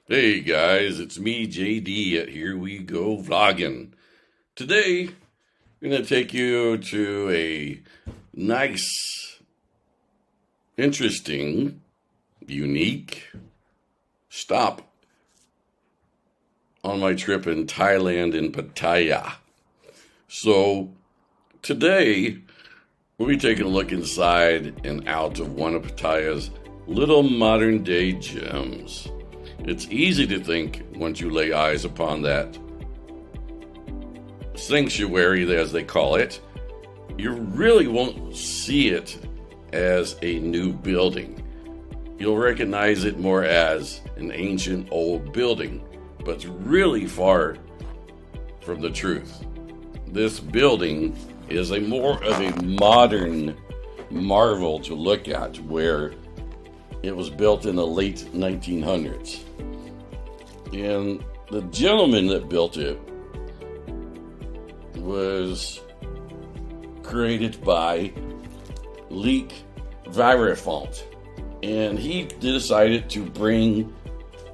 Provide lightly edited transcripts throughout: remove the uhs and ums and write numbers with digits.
Hey guys, it's me, JD, at Here We Go Vlogging. Today, I'm going to take you to a nice, interesting, unique stop on my trip in Thailand in Pattaya. So, today, we'll be taking a look inside and out of one of Pattaya's little modern day gems. It's easy to think, once you lay eyes upon that sanctuary, as they call it, you really won't see it as a new building. You'll recognize it more as an ancient old building, but it's really far from the truth. This building is more of a modern marvel to look at, where it was built in the late 1900s. And the gentleman that built it was created by Leek Virafont. And he decided to bring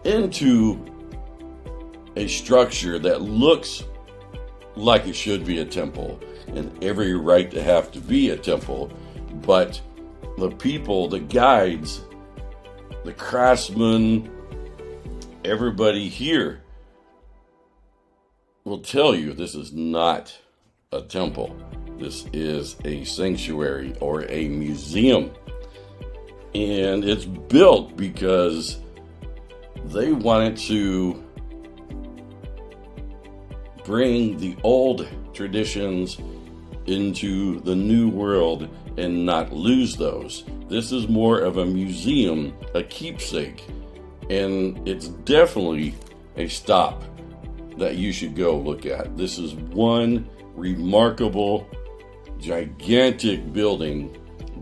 into a structure that looks like it should be a temple, and every right to have to be a temple. But the people, the guides, the craftsmen, everybody here will tell you this is not a temple. This is a sanctuary or a museum. And it's built because they wanted to bring the old traditions into the new world and not lose those. This is more of a museum, a keepsake, and it's definitely a stop that you should go look at. This is one remarkable, gigantic building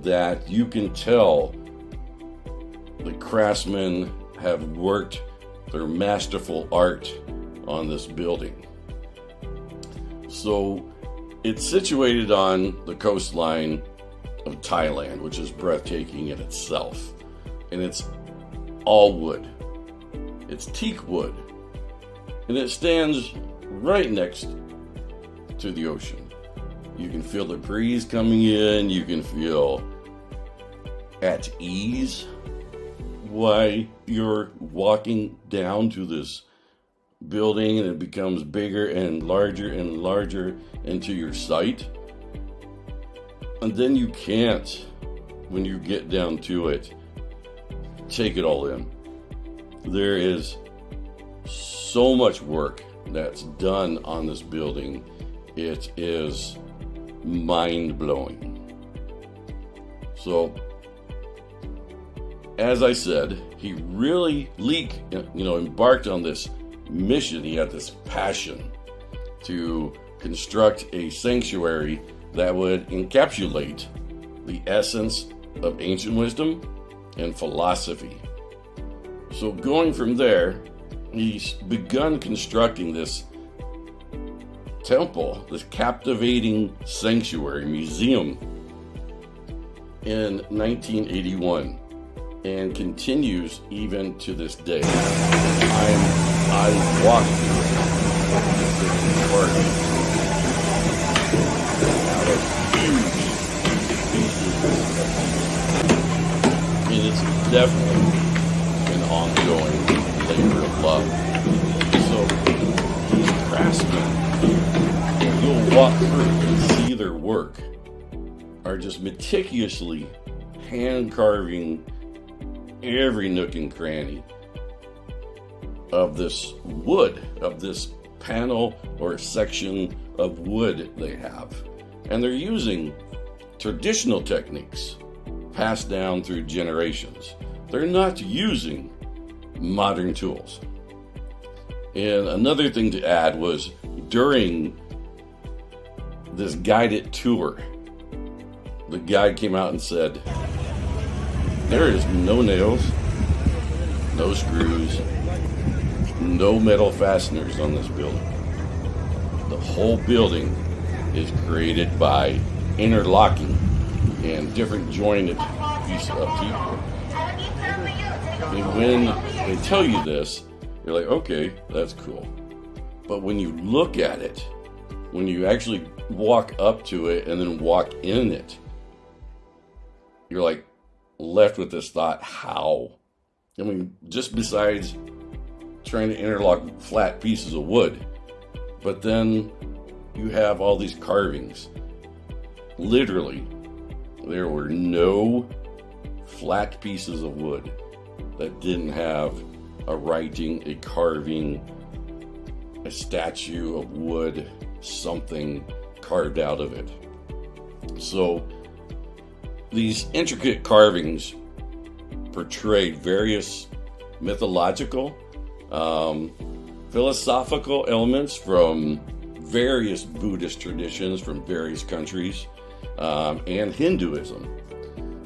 that you can tell the craftsmen have worked their masterful art on this building. So it's situated on the coastline of Thailand, which is breathtaking in itself. And it's all wood. It's teak wood. And it stands right next to the ocean. You can feel the breeze coming in. You can feel at ease while you're walking down to this building, and it becomes bigger and larger into your sight. And then you can't, when you get down to it, take it all in. There is so much work that's done on this building. It is mind-blowing. So, as I said, he really embarked on this mission. He had this passion to construct a sanctuary that would encapsulate the essence of ancient wisdom and philosophy. So going from there, he's begun constructing this temple, this captivating sanctuary museum, in 1981, and continues even to this day. I walked through it. Out of huge pieces, and it's definitely an ongoing labor of love. So these craftsmen, you'll walk through and see their work, are just meticulously hand carving every nook and cranny of this wood, of this panel or section of wood they have. And they're using traditional techniques passed down through generations. They're not using modern tools. And another thing to add was, during this guided tour, the guide came out and said, there is no nails, no screws, no metal fasteners on this building. The whole building is created by interlocking and different jointed pieces of teakwood. And when they tell you this, You're like, okay, that's cool. But when you look at it, when you actually walk up to it and then walk in it, you're like left with this thought, how? I mean, just besides trying to interlock flat pieces of wood, but then you have all these carvings. Literally, there were no flat pieces of wood that didn't have a writing, a carving, a statue of wood, something carved out of it. So these intricate carvings portrayed various mythological, philosophical elements from various Buddhist traditions from various countries, and Hinduism.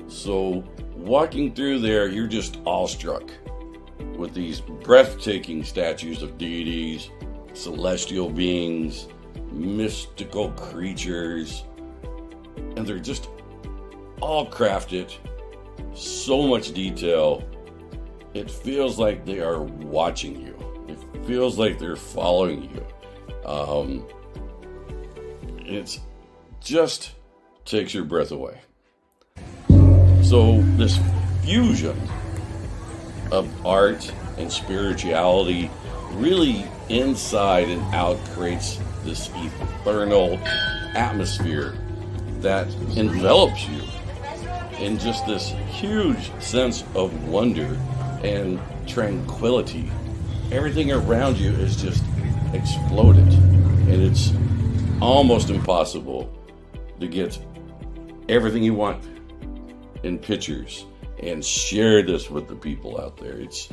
So walking through there, you're just awestruck with these breathtaking statues of deities, celestial beings, mystical creatures, and they're just all crafted, so much detail. It feels like they are watching you. It feels like they're following you. It's just takes your breath away. So this fusion of art and spirituality really inside and out creates this eternal atmosphere that envelops you in just this huge sense of wonder and tranquility. Everything around you is just exploded, and it's almost impossible to get everything you want in pictures and share this with the people out there. It's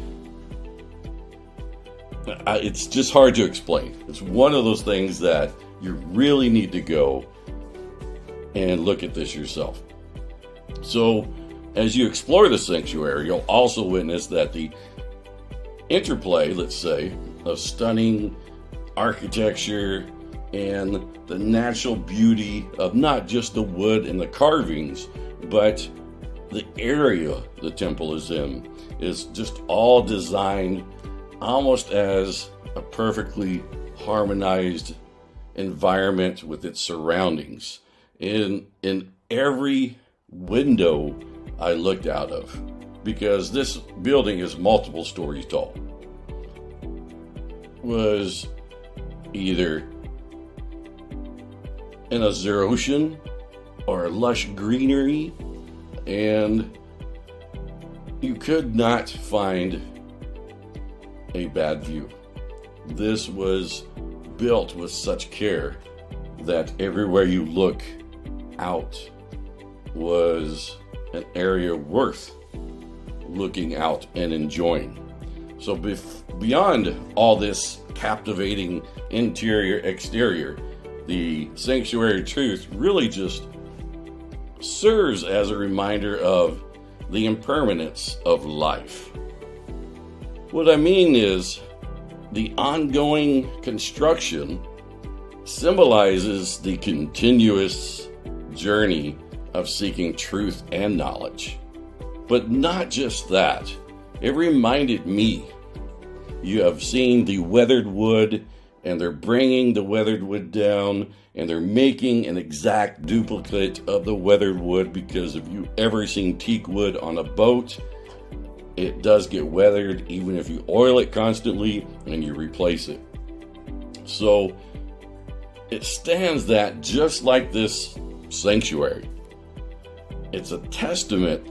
just hard to explain. It's one of those things that you really need to go and look at this yourself. So as you explore the sanctuary, you'll also witness that the interplay, let's say, of stunning architecture and the natural beauty of not just the wood and the carvings, but the area the temple is in is just all designed almost as a perfectly harmonized environment with its surroundings. In every window I looked out of, because this building is multiple stories tall, was either an azure ocean or lush greenery, and you could not find a bad view. This was built with such care that everywhere you look out was an area worth looking out and enjoying. So beyond all this captivating interior, exterior, the Sanctuary Truth really just serves as a reminder of the impermanence of life. What I mean is, the ongoing construction symbolizes the continuous journey of seeking truth and knowledge. But not just that. It reminded me, you have seen the weathered wood, and they're bringing the weathered wood down, and they're making an exact duplicate of the weathered wood, because if you've ever seen teak wood on a boat, it does get weathered even if you oil it constantly and you replace it. So it stands that just like this sanctuary, it's a testament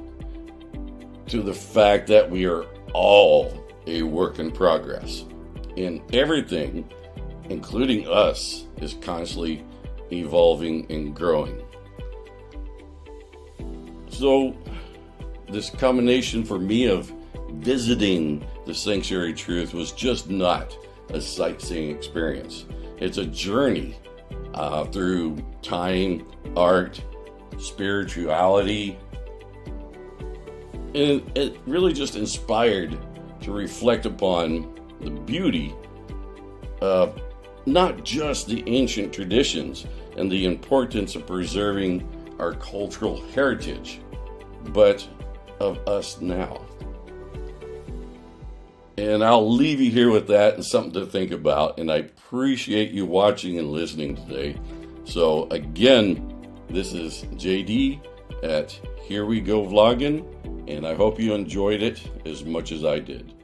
to the fact that we are all a work in progress, and everything, including us, is constantly evolving and growing. So this combination for me of visiting the Sanctuary Truth was just not a sightseeing experience. It's a journey through time, art, spirituality, and it really just inspired to reflect upon the beauty of not just the ancient traditions and the importance of preserving our cultural heritage, but of us now. And I'll leave you here with that and something to think about. And I appreciate you watching and listening today. So again, this is JD at Here We Go Vlogging, and I hope you enjoyed it as much as I did.